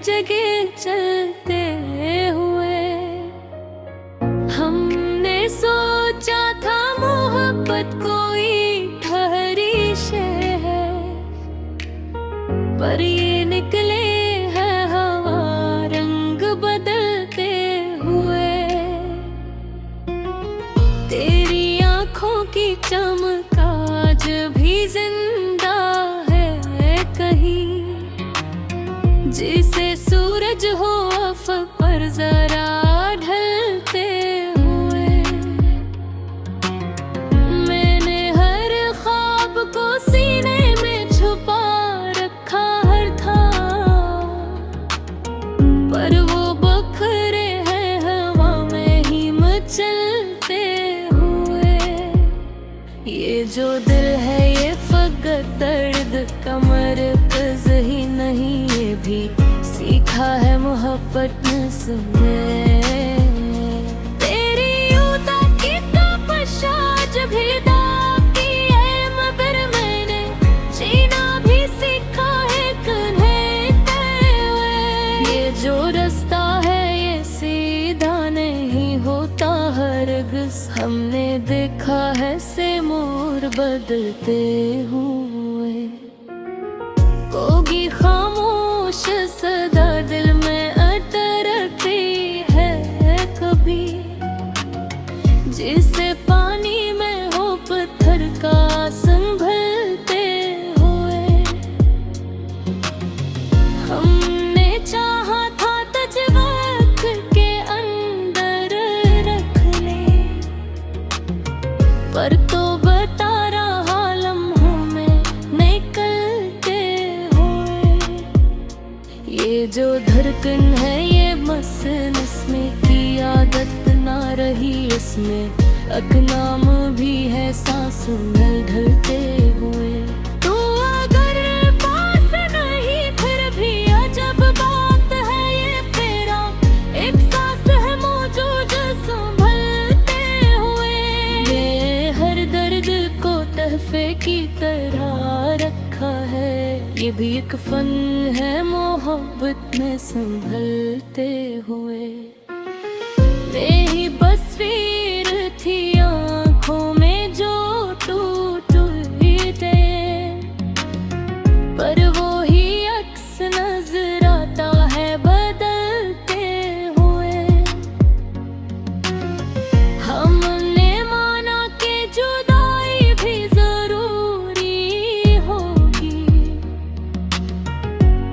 जगह चलते हुए। हमने सोचा था मोहब्बत कोई ठहरी शय है, पर ये निकले है हवा रंग बदलते हुए। तेरी आँखों की चमक आज भी जिंदा है कहीं, जिसे सूरज हो अफ़क़ पर जरा ढलते हुए। मैंने हर ख्वाब को सीने में छुपा रखा हर था, पर वो बखरे हैं हवा में ही मचलते हुए। ये जो दिल है ये फ़क़त दर्द का मरकज़ ही नहीं, ये भी सीखा है मोहब्बत में। तेरी यूता की तपस्या जब भी दागी है, मगर मैंने जीना भी सीखा है कन्हैते हुए। ये जो रास्ता है ये सीधा नहीं होता हरगिज़, हमने देखा है से मोड़ बदलते हुए। कोई खामोश सदा दिल में अटरती है कभी, जिसे पानी में हो पत्थर का संभलते हुए। हमने चाहा था तुझ वक्त के अंदर रख ले, पर तो बता रहा लम्हों में निकलते हुए। ये जो धड़कन है ये मसनस में की आदत ना रही, इसमें अकनाम भी है सांसों में ढलते हुए। तू अगर पास नहीं फिर भी अजब बात है ये, तेरा एक सांस है मौजूद संभलते हुए। ये हर दर्द को तहफे की तरह रखा है, ये भी एक फन है मोहब्बत में संभलते हुए। मेरी बस्वीर थी आँखों में जो टूट थे, पर वो ही अक्स नजर आता है बदलते हुए। हमने माना कि जुदाई भी जरूरी होगी,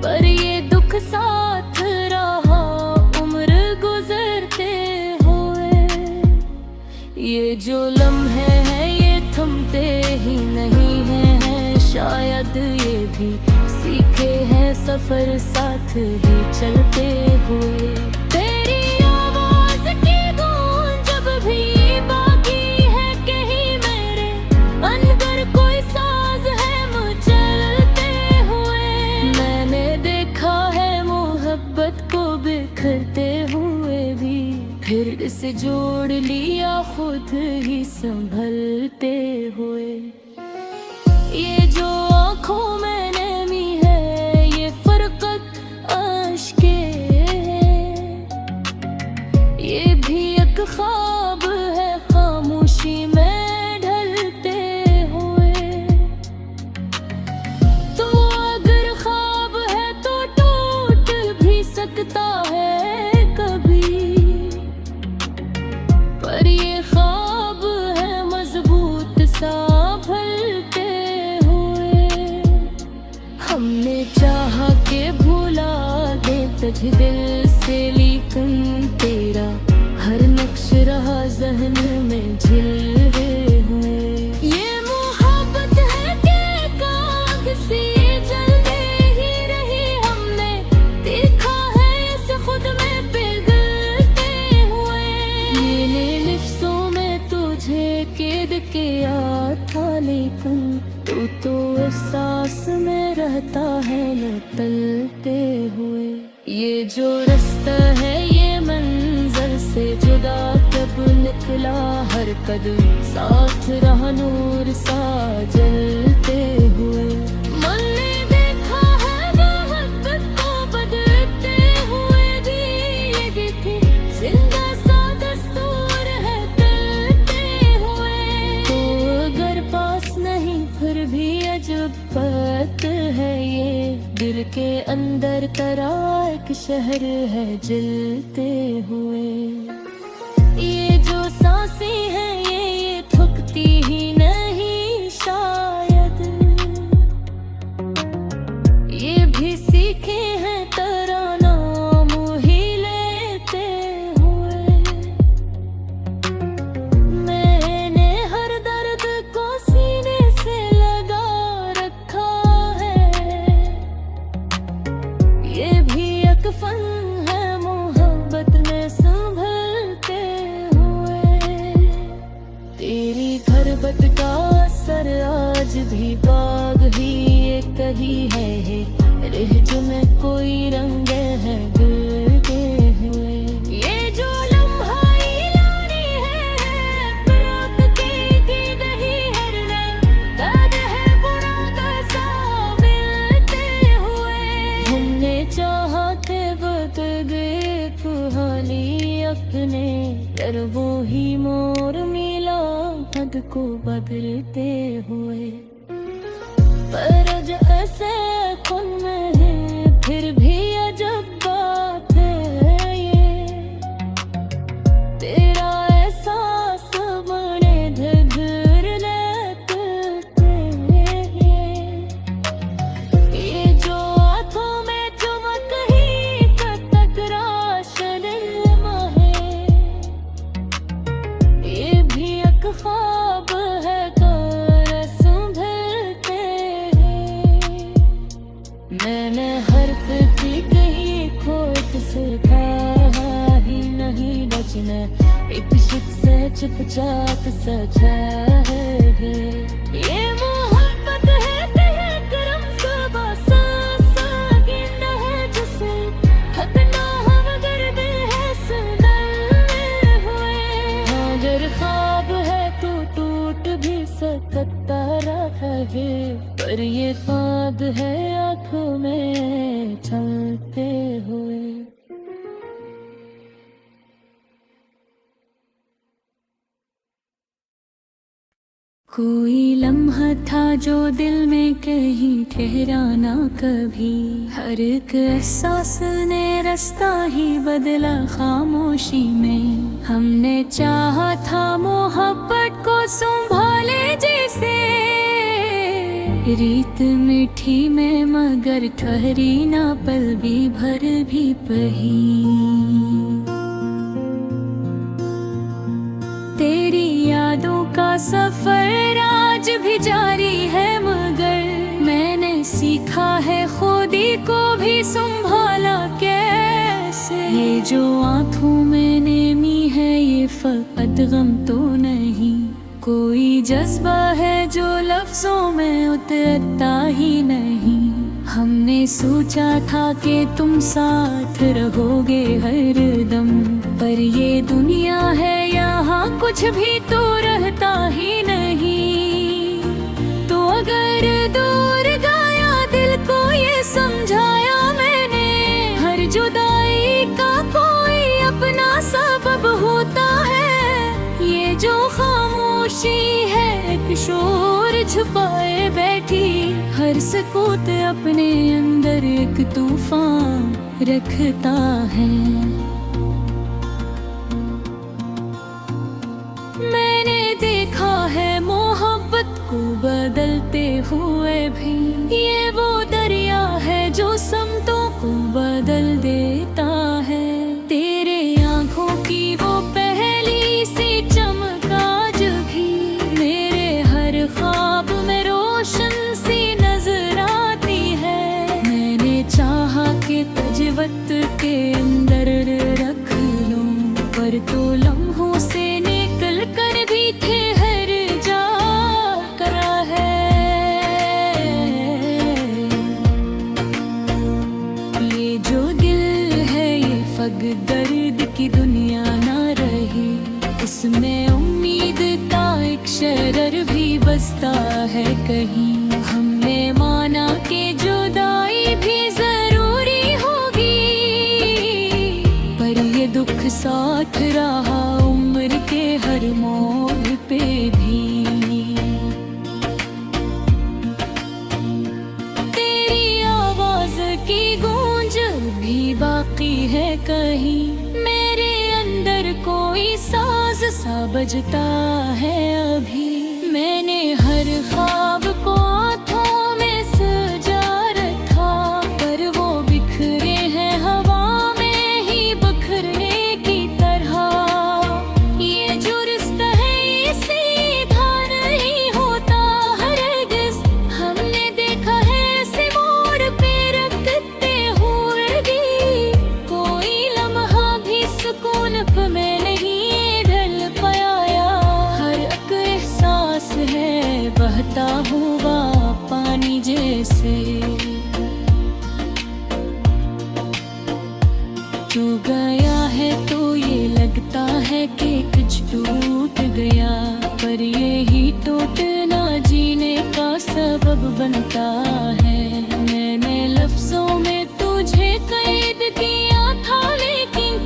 पर ये दुख साथ रहा उम्र गुजरते हुए। ये जो लम्हे हैं ये थमते ही नहीं हैं, शायद ये भी सीखे हैं सफर साथ ही चलते हुए। तेरी आवाज की गूंज जब भी बाकी है कहीं मेरे अंदर कोई साज है मचलते हुए। मैंने देखा है मोहब्बत को बिखरते हुए भी, फिर से जोड़ लिया खुद ही संभलते हुए। ये जो आँखों में नमी है ये फरकत अश्के है, ये भी एक ख्वाब है खामोशी में ढलते हुए। तो अगर ख्वाब है तो टूट भी सकता है कभी, पर ये ख्वाब है मजबूत सा भलते हुए। हमने चाहा के भुला दे तुझे दिल से, लेकिन तेरा हर नक्श रहा जहन में झिलते हुए। ये मोहब्बत है कि आग सी जलते ही रही, हमने देखा है इसे खुद में पिघलते हुए। मैंने लिफ्ज़ों में तुझे कैद किया था, लेकिन तू तो एहसास में रहता है न टलते हुए। ये जो रास्ता है ये मंजर से जुदा कब निकला, हर कदम साथ रहा नूर सा जलते हुए। मन ने देखा है मोहब्बत को बदलते के अंदर तरा एक शहर है जलते हुए। ये जो सांसें हैं ये थकती ही नहीं शायद, ये भी सीखे हैं तराना मुँह ही लेते हुए। मैंने हर दर्द को सीने से लगा रखा है, ये भी एक फन है मोहब्बत में संभलते हुए। तेरी खरबत का असर आज भी बाग ही ये कही है, रिहज में कोई रंग है गिरते हुए। ये जो लम्हा लानी है रात की नहीं हरने, दर्द है बुरा कैसा मिलते हुए। हमने चाहा थे बदल गए कहानी अपने, पर वो ही मोर मिला हद को बदलते हुए। पर जो ऐसे खुन में है फिर भी अजब बात है ये, तेरा एहसास बने धर लेते ये जो आँखों में चमक ही तक राशनमा है, ये भी एक ख्वाब है मैंने हर पी कहीं खोट से कहा ही नहीं बचना, एक शिक से चुपचाप सजा है। ये मोहब्बत है कहे करम सुबह सागिन है जिसे खतना मगर बेहसन हुए। अगर ख्वाब है तो टूट भी सकता रहा है, पर ये बात है आँखों में चलते हुए। कोई लम्हा था जो दिल में कहीं ठहरा ना कभी, हर एक एहसास ने रास्ता ही बदला खामोशी में। हमने चाहा था मोहब्बत को संभाले जैसे, रीत मीठी में मगर ठहरी ना पल भी भर भी बही। तेरी यादों का सफर आज भी जारी है, मगर मैंने सीखा है खुदी को भी संभाला कैसे। ये जो आँखों में नेमी है ये फकत गम तो नहीं, कोई जज्बा है जो लफ्जों में उतरता ही नहीं। हमने सोचा था कि तुम साथ रहोगे हर दम, पर ये दुनिया है यहाँ कुछ भी तो रहता ही नहीं। तो अगर दूर गया दिल को ये समझाया मैंने, हर जुदाई का कोई अपना सबब होता है। ये जो खामोशी है एक शोर छुपाए बैठी, हर सुकूत अपने अंदर एक तूफान रखता है। मैंने देखा है मोहब्बत को बदलते हुए भी, ये वो दरिया है जो समतों को बदल देता है। तेरे आँखों की वो पहली सी चमक आज भी मेरे हर ख्वाब में रोशन सी नजर आती है। मैंने चाहा कि तुझे वक्त के अंदर रख लूं, पर तो लम्हों से निकल कर भी ठहर जा करा है। ये जो दिल है ये फग दर्द की दुनिया ना रही, उसमें उम्मीद का एक शरर भी बसता है कहीं। हमने माना कि जुदाई भी जरूरी होगी, पर ये दुख साथ रहा उम्र के हर मोड़ पे भी। तेरी आवाज बजता है अभी। मैंने हर ख्वाब को आँखों में सजा रखा, पर वो बिखरे हैं हवा में ही बखरने की तरह। ये जो रिश्ता है ये सीधा नहीं होता हरगिज़। हमने देखा है इसे मोड़ पे रखते हुए भी, कोई लम्हा भी सुकून पे मैं नहीं ढल पाया। हर एक एहसास है बहता हुआ पानी जैसे, तू गया है तो ये लगता है कि कुछ टूट गया, पर यही टूटना जीने का सबब बनता है। मैंने लफ्जों में तुझे कैद किया था, लेकिन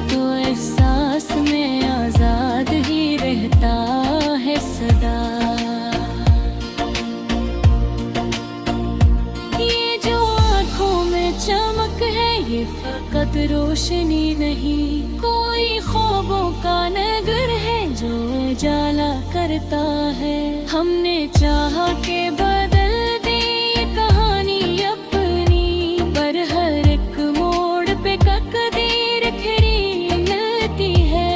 तो एहसास में आजाद ही रहता है सदा। ये जो आँखों में चमक है ये फकत रोशनी नहीं, कोई ख्वाबों का नगर है जो उजाला करता है। हमने चाहा के बदल दी ये कहानी अपनी, पर हर एक मोड़ पे तकदीर खड़ी मिलती है।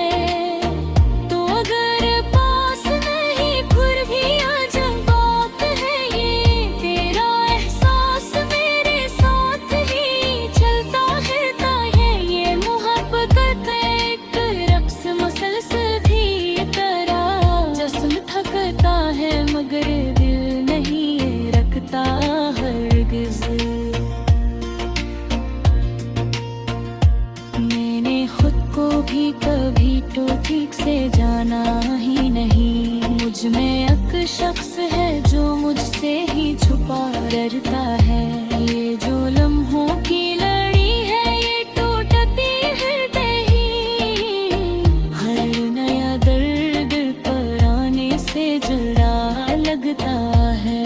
तो अगर पास नहीं फिर भी अजब बात है ये, तेरा एहसास मेरे साथ ही चलता है। ये मोहब्बत एक रक्स मुसलसल भी तरह, जिस्म थकता है मगर दिल नहीं रखता हरगिज़। मैंने खुद को भी कभी तो ठीक से जाना ही नहीं, मुझ में एक शख्स है जो मुझसे ही छुपा रहता है। ये जो लम्हों की लड़ी है ये टूटती हृदय ही, हर नया दर्द पर आने से जड़ा लगता है।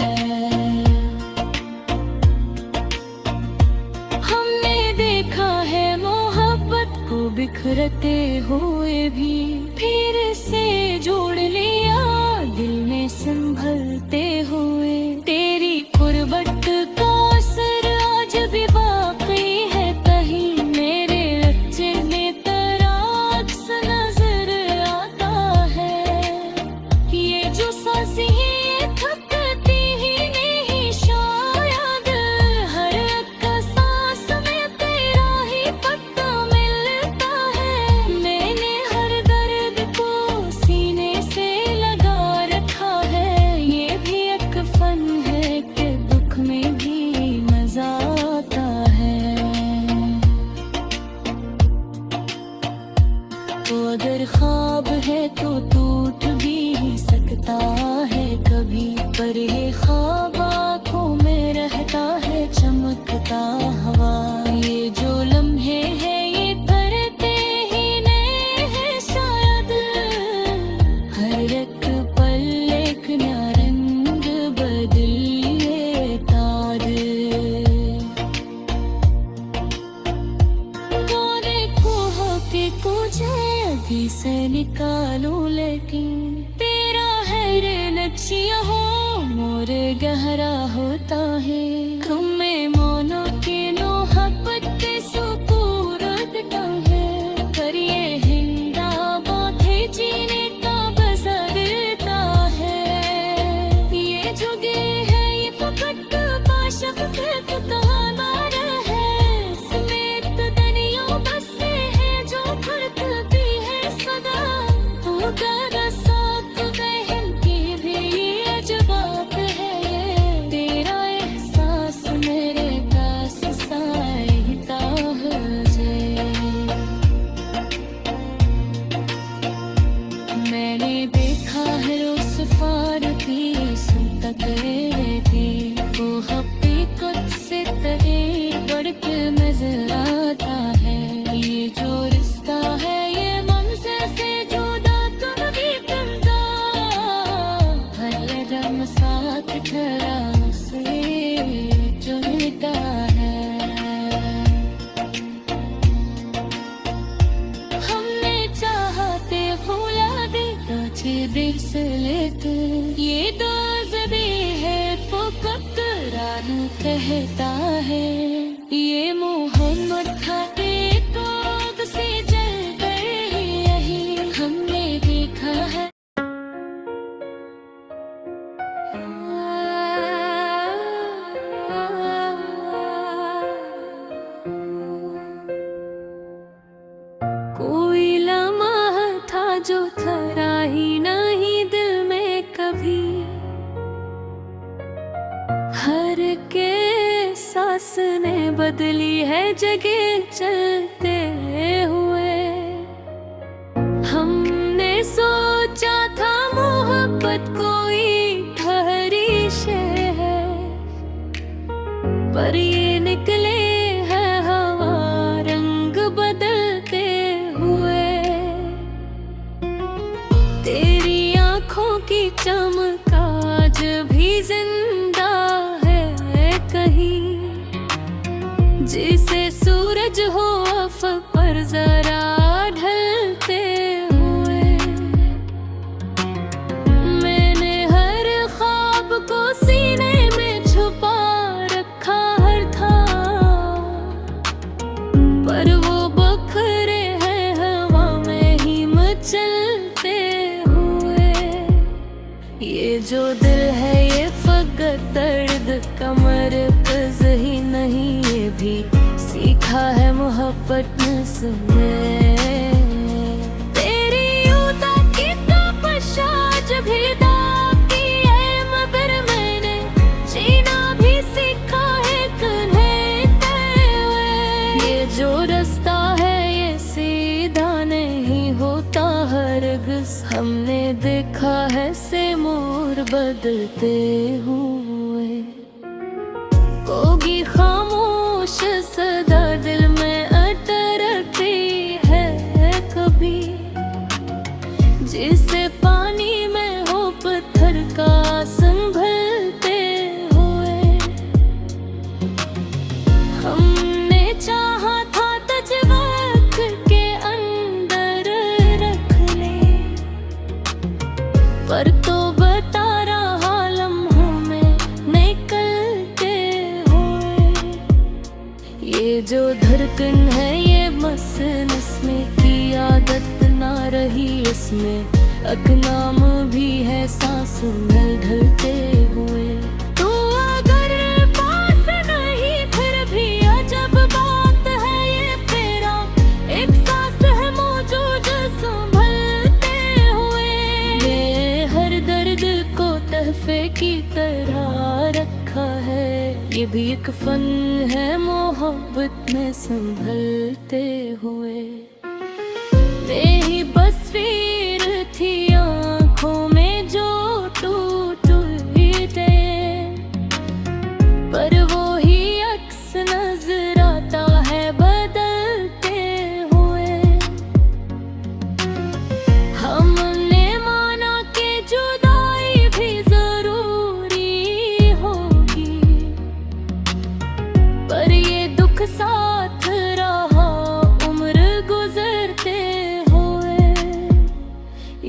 हमने देखा है मोहब्बत को बिखरते हुए भी, फिर से जोड़ लिया दिल में संभलते हुए। तेरी कुर्बत का असर आज भी बाकी है कहीं, मेरे रच्चे में तेरा अक्स नजर आता है। ये जो सांसें हैं ये थकती ही नहीं शायद, हर एक सांस में तेरा ही पता मिलता है। मैंने हर दर्द को सीने से लगा रखा है, ये भी एक फन है कि दुख में भी मजा आता है। तो अगर ख्वाब है तो टूट भी सकता है कभी, पर ये ख्वाब आँखों में रहता है चमकता हवा। ये जो लम्हे हैं ये तरते ही नए हैं शायद, हर एक पल एक नया रंग बदले तार। तोरे को होके कुछ अभी से निकालूं, लेकिन तेरा है रे लक्ष्य हो मोर गहरा होता है। तुम्हें मौनों की मोहब्बत के सुपुर्द है, करिए हिंदा बातें जीने का बसरता है। ये जुगे है ये फकत बाशक के कुताबार है, समेत दुनिया बस से है जो फड़कती है सदा। तू तेरा साथ बहन की भी ये अजबात है, तेरा एहसास मेरे पास साहिता है। मैंने देखा है रोज फारती सुनता तेरे थे, वो हकीकत से तहे बढ़ के नजर आता है। ये जो रिश्ता है ये मंज़िल से जुदा कभी करता, हर कदम साथ खड़ा से चुनता है। हमने चाहा देर से लेते ये दाज़बे है फकरान कहता है ये मोहम्मद खाते तो से जल कर यही हमने देखा है। कोई लम्हा था जो थरा ही नहीं दिल में कभी, हर के सांस ने बदली है जगह चलते हुए। हमने सोचा था मोहब्बत कोई ठहरी शे है, पर ये निकले है हवा रंग बदलते हुए। तेरी आँखों की चमक आज भी जिंदा है कहीं, जिसे सूरज हो अफ़क़ पर जरा ढलते हुए। मैंने हर ख्वाब को सीने में छुपा रखा हर था, पर वो बखरे हैं हवा में ही मचलते हुए। ये जो दिल है ये फकत दर्द कमर कज़ ही नहीं, ये भी सीखा है मोहब्बत में। तेरी यूता की तपश आज भी दागी है, मगर मैंने जीना भी सीखा है कहते हुए। ये जो रास्ता है ये सीधा नहीं होता हरगिज़, हमने देखा है से मोड़ बदलते हुए। कोई खामोश सदा दिल में अटरती है कभी, जिसे पानी में हो पत्थर का संभलते हुए। हमने चाहा था तजवक के अंदर रख ले, पर तो बता रहा लम्हों में निकलते हुए। ये जो धड़कन है ये मस नस में की आदत ना रही, इसमें अकनाम भी है सांस में ढलते हुए। तो अगर पास नहीं फिर भी अजब बात है ये तेरा, एक सांस है मौजूद संभलते हुए। ये हर दर्द को तहफे की तरह रखा है, ये भी एक फन है मोहब्बत में संभलते हुए। तेरी बसवीर थी आँखों में जो टूट ईटे, पर वो ही अक्स नजर आता है बदलते हुए। हमने माना कि जुदाई भी जरूरी होगी, पर ये दुख साथ रहा उम्र गुजरते हुए।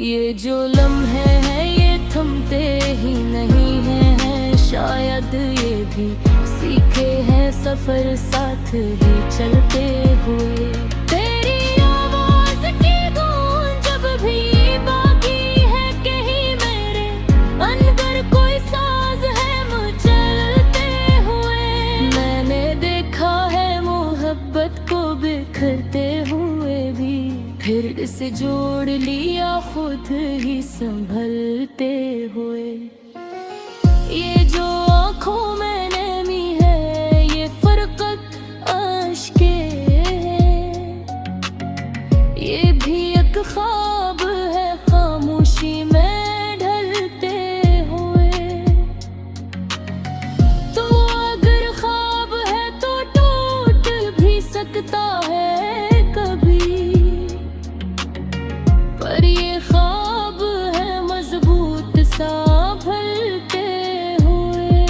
ये जो लम्हे हैं ये थमते ही नहीं हैं, शायद ये भी सीखे हैं सफर साथ ही चलते हुए। तेरी आवाज की गूंज जब भी बाकी है कहीं मेरे अंदर कोई साज है मचलते हुए। मैंने देखा है मोहब्बत को बिखरते हुए भी, फिर इसे जोड़ लिया खुद ही संभलते हुए। ये जो आँखों में नमी है ये फरकत आशिक़े है, ये भी एक ख्वाब है खामोशी में ढलते हुए। तो अगर ख्वाब है तो टूट भी सकता है कभी, पर ये ख्वाब है मजबूत सा भलते हुए।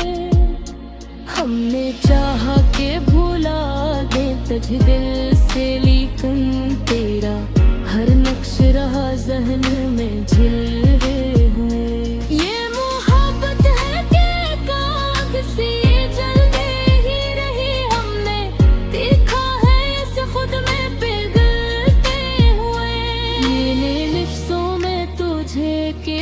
हमने चाहा के भुला दे तुझ दिल से, लेकिन तेरा हर नक्श रहा ज़हन में झिल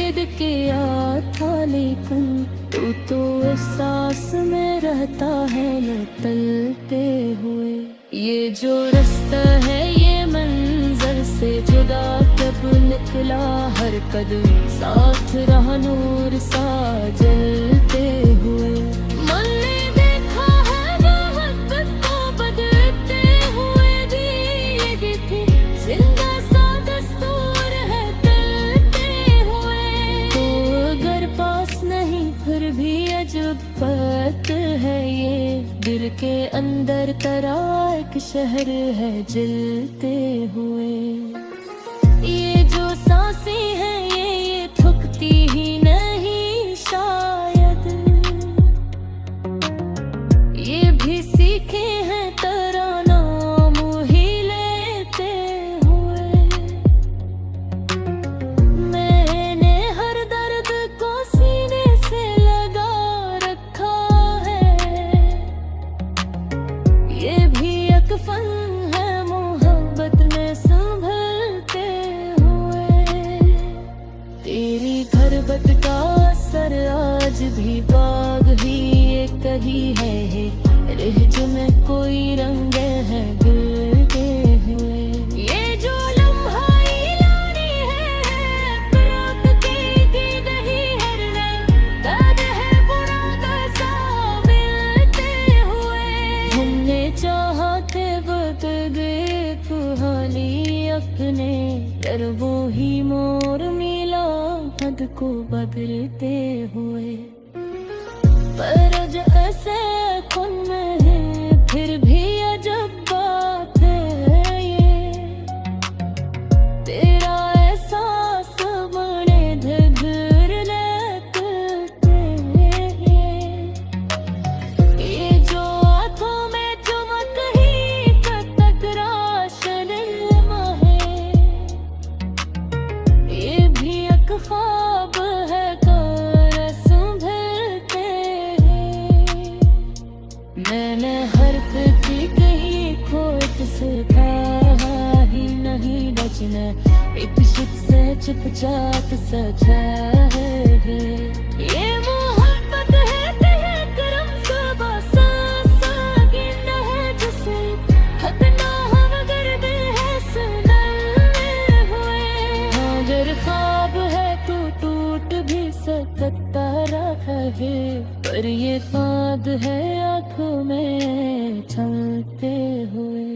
भेद किया था, लेकिन तू तो एहसास में रहता है न टलते हुए। ये जो रास्ता है ये मंजर से जुदा कब निकला, हर कदम साथ रहा नूर सा जलते हुए। मन ने देखा है मोहब्बत को बदलते हुए भी, ये भी जिंदा सा दस्तूर है टलते हुए। तो अगर पास नहीं फिर भी अजब बात है ये, दिल के अंदर तरा एक शहर है जलते हुए। ये जो सांसें हैं ये थकती ही नहीं शायद, ये भी सीखे हैं तेरा नाम ही लेते हुए। मैंने हर दर्द को सीने से लगा रखा है, ये भी एक फन है मोहब्बत में संभलते हुए। तेरी खरबत का असर आज भी बाग ही ये कही है, रिहज में कोई रंग है गिरते हुए। ये जो लम्हा लानी है रात की नहीं हर दर्द है बुरा कैसा मिलते हुए। हमने चाहा थे बदले कहानी अपने, डर वो ही मोर मिला हद को बदलते हुए। पर जो ऐसे खुन में है फिर भी अजब बात है ये, तेरा एहसास बने धर लेते। ये जो आंखों में चमक ही तक राशन है, ये भी एक ख्वाब है कर संभलते हैं। मैंने हर पति कहीं खोट से कहा ही नहीं बचना, एक शिक से चुपचाप सजा है। ये मोहब्बत है तेरे करम सबा सांसा गिनना है जिसे हद ना हम करते हैं सुनने हुए। अगर ख्वाब है तो टूट भी सकता रहा है, पर ये बात है आँखों में छलते हुए।